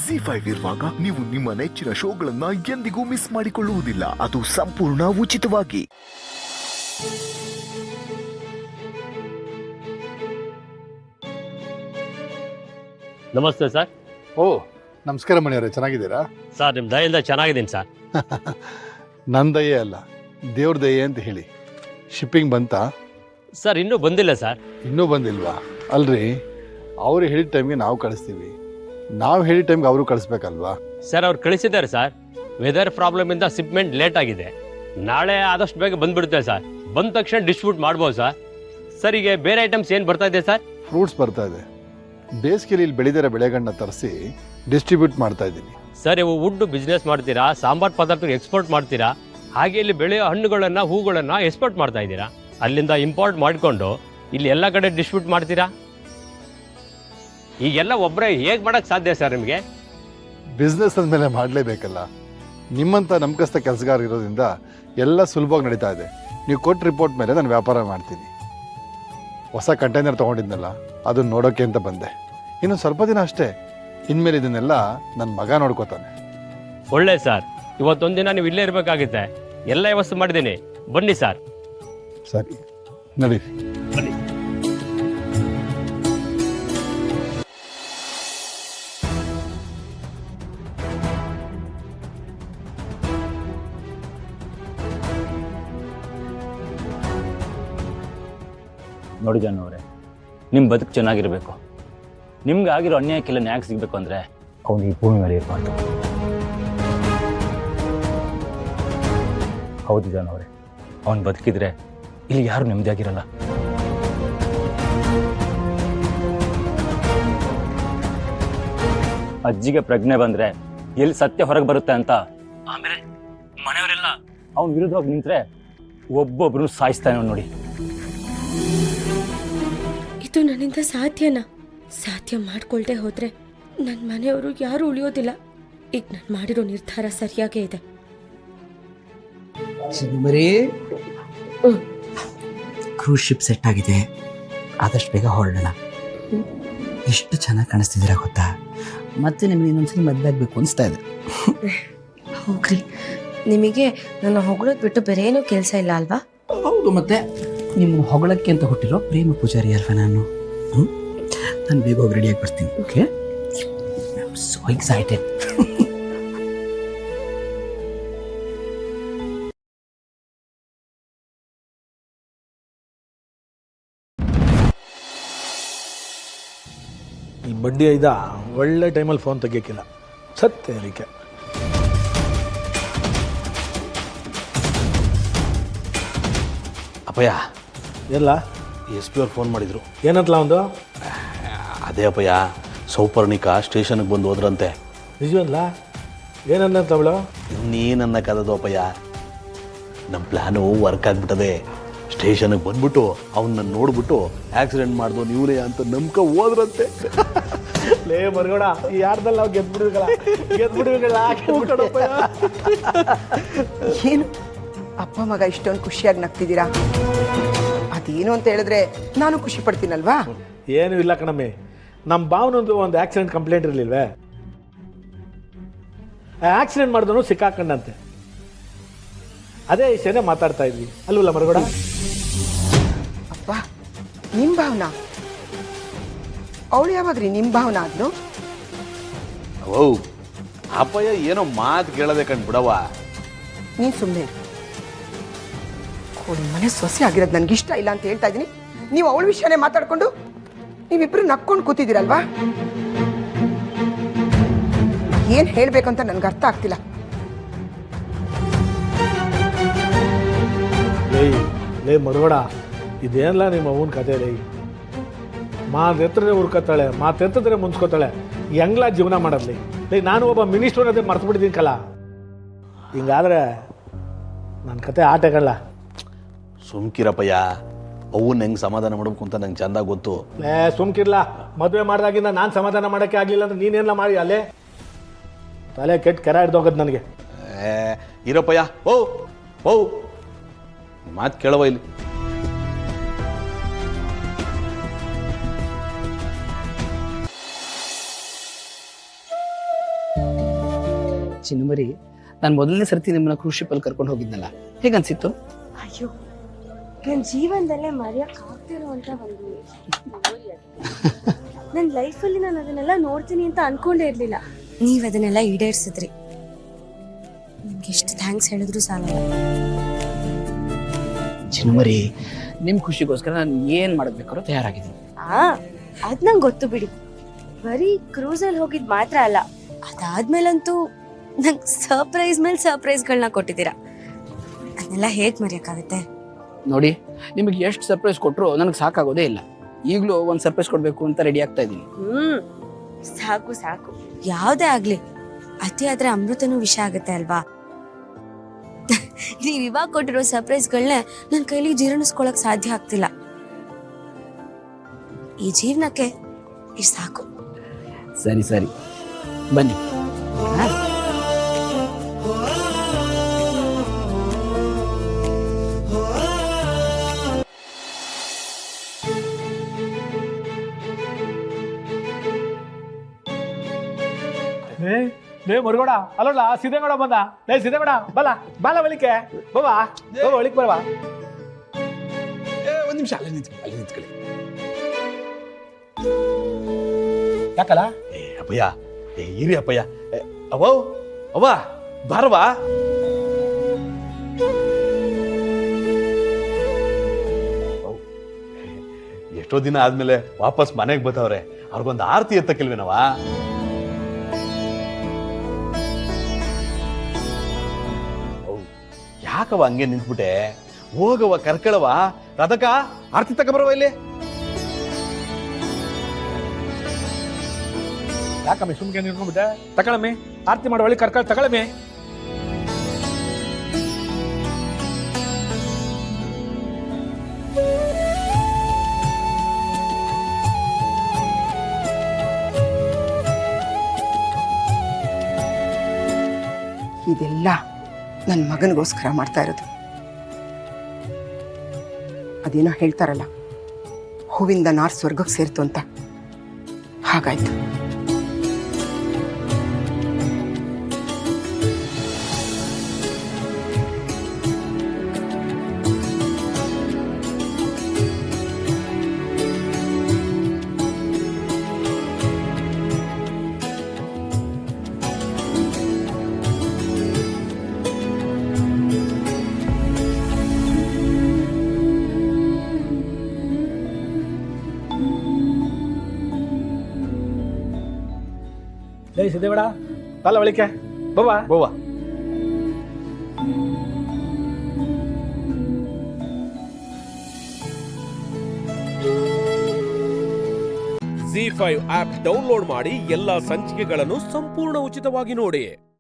ಜಿ5 ಇರುವಾಗ ನೀವು ನಿಮ್ಮ ನೆಚ್ಚಿನ ಶೋಗಳನ್ನ ಎಂದಿಗೂ ಮಿಸ್ ಮಾಡಿಕೊಳ್ಳುವುದಿಲ್ಲ. ಅದು ಸಂಪೂರ್ಣ ಉಚಿತವಾಗಿ. ನಮಸ್ತೆ ಸರ್. ಓ ನಮಸ್ಕಾರ ಮಣಿಯವರೇ, ಚೆನ್ನಾಗಿದ್ದೀರಾ? ಸರ್ ನಿಮ್ಮ ದಯೆಯಿಂದ ಚೆನ್ನಾಗಿದ್ದೀನಿ ಸರ್. ನನ್ನ ದಯೆ ಅಲ್ಲ, ದೇವ್ರ ದಯೆ ಅಂತ ಹೇಳಿ. ಶಿಪ್ಪಿಂಗ್ ಬಂತಾ? ಸರ್ ಇನ್ನೂ ಬಂದಿಲ್ಲ ಸರ್. ಇನ್ನೂ ಬಂದಿಲ್ವಾ? ಅಲ್ರಿ, ಅವ್ರು ಹೇಳಿದ ಟೈಮ್ಗೆ ನಾವು ಕಳಿಸ್ತೀವಿ, ನಾವು ಹೇಳಿದ ಟೈಮ್ಗೆ ಅವರು ಕಳಿಸ್ಬೇಕಲ್ವಾ? ಸರ್ ಅವ್ರು ಕಳಿಸಿದ್ದಾರೆ ಸರ್. ವೆದರ್ ಪ್ರಾಬ್ಲಮಿಂದ ಶಿಪ್ಮೆಂಟ್ ಲೇಟ್ ಆಗಿದೆ. ನಾಳೆ ಆದಷ್ಟು ಬೇಗ ಬಂದ್ಬಿಡುತ್ತೆ ಸರ್. ಬಂದ ತಕ್ಷಣ ಡಿಸ್ಟ್ರಿಬ್ಯೂಟ್ ಮಾಡ್ಬೋದು ಸರ್. ಸರ್ ಈಗ ಬೇರೆ ಐಟಮ್ಸ್ ಏನು ಬರ್ತಾ ಇದೆ ಸರ್? ಫ್ರೂಟ್ಸ್ ಬರ್ತಾ ಇದೆ. ಬೇಸಿಗೆಲಿ ಇಲ್ಲಿ ಬೆಳೆದಿರೋ ಬೆಳೆಗಳನ್ನ ತರಿಸಿ ಡಿಸ್ಟ್ರಿಬ್ಯೂಟ್ ಮಾಡ್ತಾ ಇದ್ದೀನಿ. ಸರ್ ಇವು ವುಡ್ ಬಿಸ್ನೆಸ್ ಮಾಡ್ತೀರಾ, ಸಾಂಬಾರ್ ಪದಾರ್ಥ ಎಕ್ಸ್ಪೋರ್ಟ್ ಮಾಡ್ತೀರಾ, ಹಾಗೆ ಇಲ್ಲಿ ಬೆಳೆಯೋ ಹಣ್ಣುಗಳನ್ನು ಹೂಗಳನ್ನು ಎಕ್ಸ್ಪೋರ್ಟ್ ಮಾಡ್ತಾ ಇದ್ದೀರಾ. ಅಲ್ಲಿಂದ ಇಂಪೋರ್ಟ್ ಮಾಡಿಕೊಂಡು ಇಲ್ಲಿ ಎಲ್ಲ ಕಡೆ ಡಿಸ್ಟ್ರಿಬ್ಯೂಟ್ ಮಾಡ್ತೀರಾ. ಈಗೆಲ್ಲ ಒಬ್ಬರೇ ಹೇಗೆ ಮಾಡೋಕ್ಕೆ ಸಾಧ್ಯ ಸರ್ ನಿಮಗೆ? ಬಿಸ್ನೆಸ್ ಅಂದಮೇಲೆ ಮಾಡಲೇಬೇಕಲ್ಲ. ನಿಮ್ಮಂಥ ನಂಬಿಕಸ್ಥ ಕೆಲಸಗಾರ ಇರೋದ್ರಿಂದ ಎಲ್ಲ ಸುಲಭವಾಗಿ ನಡೀತಾ ಇದೆ. ನೀವು ಕೊಟ್ಟು ರಿಪೋರ್ಟ್ ಮೇಲೆ ನಾನು ವ್ಯಾಪಾರ ಮಾಡ್ತೀನಿ. ಹೊಸ ಕಂಟೈನರ್ ತೊಗೊಂಡಿದ್ನಲ್ಲ, ಅದನ್ನು ನೋಡೋಕ್ಕೆ ಅಂತ ಬಂದೆ. ಇನ್ನು ಸ್ವಲ್ಪ ದಿನ ಅಷ್ಟೇ, ಇನ್ಮೇಲೆ ಇದನ್ನೆಲ್ಲ ನನ್ನ ಮಗ ನೋಡ್ಕೋತಾನೆ. ಒಳ್ಳೆ ಸರ್. ಇವತ್ತೊಂದಿನ ನೀವು ಇಲ್ಲೇ ಇರಬೇಕಾಗುತ್ತೆ. ಎಲ್ಲ ವ್ಯವಸ್ಥೆ ಮಾಡಿದ್ದೀನಿ, ಬನ್ನಿ ಸರ್. ಸರಿ, ನಡೀರಿ. ಬನ್ನಿ. ನೋಡಿ ಜಾನವರೇ, ನಿಮ್ಮ ಬದುಕು ಚೆನ್ನಾಗಿರಬೇಕು. ನಿಮ್ಗೆ ಆಗಿರೋ ಅನ್ಯಾಯಕ್ಕೆಲ್ಲ ನ್ಯಾಯ ಸಿಗಬೇಕು ಅಂದರೆ ಅವನು ಈ ಭೂಮಿ ಮೇಲೆ ಇರಬಾರ್ದು. ಹೌದು ಜಾನವರೇ, ಅವನು ಬದುಕಿದ್ರೆ ಇಲ್ಲಿ ಯಾರು ನೆಮ್ಮದಿಯಾಗಿರಲ್ಲ. ಅಜ್ಜಿಗೆ ಪ್ರಜ್ಞೆ ಬಂದರೆ ಎಲ್ಲಿ ಸತ್ಯ ಹೊರಗೆ ಬರುತ್ತೆ ಅಂತ ಆಮೇಲೆ ಮನೆಯವರೆಲ್ಲ ಅವನ ವಿರುದ್ಧವಾಗಿ ನಿಂತರೆ ಒಬ್ಬೊಬ್ಬರು ಸಾಯಿಸ್ತಾನೆ ನೋಡಿ. ಇದು ನನ್ನಿಂದ ಸಾಧ್ಯನಾ? ಸಾಧ್ಯ ಮಾಡ್ಕೊಳ್ದೆ ಹೋದ್ರೆ ನನ್ನ ಮನೆಯವರು ಯಾರು ಉಳಿಯೋದಿಲ್ಲ. ಈಗ ನಾನು ಮಾಡಿರೋ ನಿರ್ಧಾರ ಸರಿಯಾಗೇ ಇದೆ. ಕ್ರೂಸ್ ಶಿಪ್ ಸೆಟ್ ಆಗಿದೆ, ಆದಷ್ಟು ಬೇಗ ಹೊರಡೋಣ. ಎಷ್ಟು ಚೆನ್ನಾಗಿ ಕಾಣಿಸ್ತಿದ್ದೀರಾ ಗೊತ್ತಾ? ಮತ್ತೆ ನಿಮ್ಗೆ ಇನ್ನೊಂದ್ಸಲಿ ಮದುವೆ ಆಗಬೇಕು ಅನಿಸ್ತಾ ಇದೆ. ಹೋಗ್ರಿ, ನಿಮಗೆ ನನ್ನ ಹೊಗಳೋದು ಬಿಟ್ಟು ಬೇರೆ ಏನೂ ಕೆಲಸ ಇಲ್ಲ ಅಲ್ವಾ? ಹೌದು, ಮತ್ತೆ ನಿಮ್ಮ ಹೊಗಳಕ್ಕೆ ಅಂತ ಹುಟ್ಟಿರೋ ಪ್ರೇಮ ಪೂಜಾರಿ ಅಲ್ವಾ ನಾನು? ನಾನು ಬೇಗ ಹೋಗಿ ರೆಡಿಯಾಗಿ ಬರ್ತೀನಿ. Okay, I am so excited. ಈ ಬಡ್ಡಿ ಐದ ಒಳ್ಳೆ ಟೈಮಲ್ಲಿ ಫೋನ್ ತೆಗಿಯೋಕ್ಕಿಲ್ಲ, ಸತ್ಯ ಅದಕ್ಕೆ. ಅಪ್ಪಯ್ಯ, ಎಲ್ಲ SP ಅವ್ರು ಫೋನ್ ಮಾಡಿದರು. ಏನಂತಲ್ಲ ಒಂದು? ಅದೇ ಅಪ್ಪಯ್ಯ, ಸೌಪರ್ಣಿಕಾ ಸ್ಟೇಷನ್ಗೆ ಬಂದು ಹೋದ್ರಂತೆ. ನಿಜವಲ್ಲ? ಏನಂತ ಅವಳು? ನೀನನ್ನ ಕದದು ಅಪ್ಪಯ್ಯ, ನಮ್ಮ ಪ್ಲ್ಯಾನು ವರ್ಕ್ ಆಗಿಬಿಟ್ಟದೆ. ಸ್ಟೇಷನ್ಗೆ ಬಂದ್ಬಿಟ್ಟು ಅವನ್ನ ನೋಡ್ಬಿಟ್ಟು ಆಕ್ಸಿಡೆಂಟ್ ಮಾಡ್ದು ನೀವೇ ಅಂತ ನಂಬ್ಕ ಹೋದ್ರಂತೆ. ಲೇ ಮರ್ಗೋಣ, ಈ ಯಾರ್ದಲ್ಲಿ ನಾವು ಗೆದ್ಬಿಡ್ಬೇಕಲ್ಲ. ಏನು ಅಪ್ಪ ಮಗ ಇಷ್ಟೊಂದು ಖುಷಿಯಾಗಿ ನಗ್ತಿದ್ದೀರಾ? ಅದೇನು ಅಂತ ಹೇಳಿದ್ರೆ ನಾನು ಖುಷಿ ಪಡ್ತೀನಲ್ವಾ? ಏನು ಇಲ್ಲ ಕಣಮ್ಮಿ, ನಮ್ಮ ಭಾವನೊಂದು ಒಂದು ಆಕ್ಸಿಡೆಂಟ್ ಕಂಪ್ಲೇಂಟ್ ಇರಲಿಲ್ವೇ? ಆಕ್ಸಿಡೆಂಟ್ ಮಾಡಿದನು ಸಿಕ್ಕಾಕೊಂಡಂತೆ. ಅದೇ ವಿಷಯನೇ ಮಾತಾಡ್ತಾ ಇದ್ವಿ ಅಲ್ವಲ್ಲ ಮರಗೋಡ? ಅಪ್ಪ, ನಿಮ್ಮ ಭಾವನಾ? ಅವಳು ಯಾವಾಗ್ರಿ ನಿಮ್ಮ ಭಾವನಾ ಆದ್ನು? ಓ ಅಪ್ಪಯ್ಯ ಏನೋ ಮಾತು ಕೇಳದೆ ಕಂಡ್ಬಿಡವ. ನೀನು ಸುಮ್ಮನೆ ಮನೆ ಸೊಸೆ ಆಗಿರೋದು ನನಗೆ ಇಷ್ಟ ಇಲ್ಲ ಅಂತ ಹೇಳ್ತಾ ಇದ್ದೀನಿ. ನೀವು ಅವಳ ವಿಷಯನೇ ಮಾತಾಡ್ಕೊಂಡು ನೀವಿಬ್ರು ನಕ್ಕೊಂಡು ಕೂತಿದ್ದೀರಲ್ವಾ? ಏನು ಹೇಳಬೇಕಂತ ನನಗೆ ಅರ್ಥ ಆಗ್ತಿಲ್ಲ. ಲೇ ಮರಗೋಡ, ಇದೇನಲ್ಲ ನಿಮ್ಮ ಅವನ ಕತೆ? ಲೈ ಮಾತೆತ್ತರೆ ಹುರ್ಕೋತಾಳೆ, ಮಾತೆತ್ತಿದ್ರೆ ಮುನ್ಸ್ಕೋತಾಳೆ. ಹೆಂಗ್ಲ ಜೀವನ ಮಾಡೋದ್ಲಿ? ಲೈ ನಾನು ಒಬ್ಬ ಮಿನಿಸ್ಟರ್ ಅದೇ ಮರ್ತು ಬಿಟ್ಟಿದ್ದೀನಿ ಕಲ. ಹಿಂಗಾದ್ರೆ ನನ್ನ ಕತೆ ಆಟಗಳಲ್ಲ. ಸುಮ್ಕಿರಪ್ಪಯ್ಯ, ಅವನ್ನ ಹೆಂಗೆ ಸಮಾಧಾನ ಮಾಡ್ಬೇಕು ಅಂತ ನಂಗೆ ಚಂದ ಗೊತ್ತು. ಸುಮ್ಕಿರ್ಲ, ಮದುವೆ ಮಾಡಿದಾಗಿಂದ ನಾನು ಸಮಾಧಾನ ಮಾಡೋಕ್ಕೆ ಆಗಲಿಲ್ಲ ಅಂದ್ರೆ ನೀನೇನೆಲ್ಲ ಮಾಡಿ ಅಲ್ಲೇ ತಲೆ ಕೆಟ್ಟ ಕೆರ ಹಿಡ್ದೋಗದು ನನಗೆ. ಇರಪ್ಪಯ್ಯ, ಓ ಓ ಮಾತು ಕೇಳವ ಇಲ್ಲಿ. ಚಿನ್ನಮರಿ, ನಾನು ಮೊದಲನೇ ಸರ್ತಿ ನಿಮ್ಮನ್ನ ಕ್ರೂಸ್ ಶಿಪ್ಪಲ್ಲಿ ಕರ್ಕೊಂಡು ಹೋಗಿದ್ನಲ್ಲ, ಹೇಗನ್ಸಿತ್ತು? ಅಯ್ಯೋ, ನನ್ನ ಜೀವನದಲ್ಲೇ ಮರೆಯೋಕ್ಕಾಗ್ತಿರುವಂಥ ಒಂದು memory ಅದು. ನನ್ನ ಲೈಫಲ್ಲಿ ನಾನು ಅದನ್ನೆಲ್ಲ ನೋಡ್ತೀನಿ ಅಂತ ಅನ್ಕೊಂಡೇ ಇರಲಿಲ್ಲ. ನೀವು ಅದನ್ನೆಲ್ಲ ಈಡೇರಿಸಿದ್ರಿ. ನಿಮ್ಗೆ ಎಷ್ಟು ಥ್ಯಾಂಕ್ಸ್ ಹೇಳಿದ್ರು ಸಾಲಲ್ಲ. ಚಿನ್ನಮರಿ, ನಿಮ್ಮ ಖುಷಿಗೋಸ್ಕರ ನಾನು ಏನು ಮಾಡಬೇಕಾದ್ರೂ ತಯಾರಾಗಿದ್ದೀನಿ. ಅದ್ ನಂಗೆ ಗೊತ್ತು ಬಿಡಿ. ಬರೀ ಕ್ರೂಸಲ್ಲಿ ಹೋಗಿದ್ ಮಾತ್ರ ಅಲ್ಲ, ಅದಾದ್ಮೇಲಂತೂ ನಂಗೆ ಸರ್ಪ್ರೈಸ್ ಮೇಲೆ ಸರ್ಪ್ರೈಸ್ಗಳನ್ನ ಕೊಟ್ಟಿದ್ದೀರಾ. ಅದನ್ನೆಲ್ಲ ಹೇಗೆ ಮರೆಯೋಕ್ಕಾಗುತ್ತೆ? ನೋಡಿ, ನಿಮಗೆ ಎಷ್ಟು ಸರ್ಪ್ರೈಸ್ ಕೊಟ್ಟರು ನನಗೆ ಸಾಕಾಗೋದೇ ಇಲ್ಲ. ಈಗಲೂ ಒಂದು ಸರ್ಪ್ರೈಸ್ ಕೊಡಬೇಕು ಅಂತ ರೆಡಿ ಆಗ್ತಾ ಇದ್ದೀನಿ. ಸಾಕು ಸಾಕು, ಯಾವುದೇ ಆಗ್ಲಿ ಅತಿ ಆದ್ರೆ ಅಮೃತನೂ ವಿಷ ಆಗುತ್ತೆ ಅಲ್ವಾ? ನೀವ್ ಇವಾಗ ಕೊಟ್ಟಿರೋ ಸರ್ಪ್ರೈಸ್ಗಳನ್ನೇ ನನ್ನ ಕೈಲಿ ಜೀರ್ಣಿಸ್ಕೊಳಕ್ ಸಾಧ್ಯ ಆಗ್ತಿಲ್ಲ. ಈ ಜೀವನಕ್ಕೆ ಇಷ್ಟು ಸಾಕು. ಸರಿ ಸರಿ, ಬನ್ನಿ. ಲೇ ಮರುಗೋಡ, ಅಲ್ಲೋಡ್ಲ ಸಿದ್ದೇಗೌಡ ಬಂದ. ಲೇ ಸಿದ್ದೇಗೌಡ, ಬಲ ಬಾಲ ಒಳಿಕೆ ಬಾಬಾ, ಬಾಬಾ ಒಳಿಕ್ ಬರವಾ. ಒಂದು ನಿಮಿಷ ಅಲ್ಲೇ ನಿಂತ್ಕೊಳ್ಳಿ. ಯಾಕಲ್ಲ? ಅಪ್ಪಯ್ಯ, ಇರಿ ಅಪ್ಪಯ್ಯ. ಅವ್ವ ಬಾರವಾ. ಎಷ್ಟೋ ದಿನ ಆದ್ಮೇಲೆ ವಾಪಸ್ ಮನೆಗೆ ಬರ್ತಾವ್ರೆ, ಅವ್ರಿಗೊಂದು ಆರತಿ ಎತ್ತಕ್ಕಿಲ್ವೇನವ? ಯಾಕವ ಹಂಗೆ ನಿಂತ್ಬಿಟ್ಟೆ? ಹೋಗವ, ಕರ್ಕಳವ. ರಥಕ ಆರತಿ ತಕ ಬರವ ಇಲ್ಲಿ. ಯಾಕಮ್ಮಿ ಸುಮ್ಗೆ ನಿಂತ್ಕೊಂಡ್ಬಿಟ್ಟೆ? ತಗೊಳಮ್ಮಿ, ಆರತಿ ಮಾಡೋ ಒಳ್ಳೆ ಕರ್ಕೊಂಡು ತಗೊಳಮ್ಮಿ. ಇದೆಲ್ಲ ನನ್ನ ಮಗನಿಗೋಸ್ಕರ ಮಾಡ್ತಾ ಇರೋದು. ಅದೇನೋ ಹೇಳ್ತಾರಲ್ಲ, ಹೂವಿಂದ ನಾರ್ ಸ್ವರ್ಗಕ್ಕೆ ಸೇರ್ತು ಅಂತ, ಹಾಗಾಯ್ತು. ಲೇ ಸಿದ್ದೇಗೌಡ, ಬಾಲ ಒಳಿಕೆ ಬಾಬಾ. ಬೋವಾ. ZEE5 ಆಪ್ ಡೌನ್ಲೋಡ್ ಮಾಡಿ ಎಲ್ಲಾ ಸಂಚಿಕೆಗಳನ್ನು ಸಂಪೂರ್ಣ ಉಚಿತವಾಗಿ ನೋಡಿ.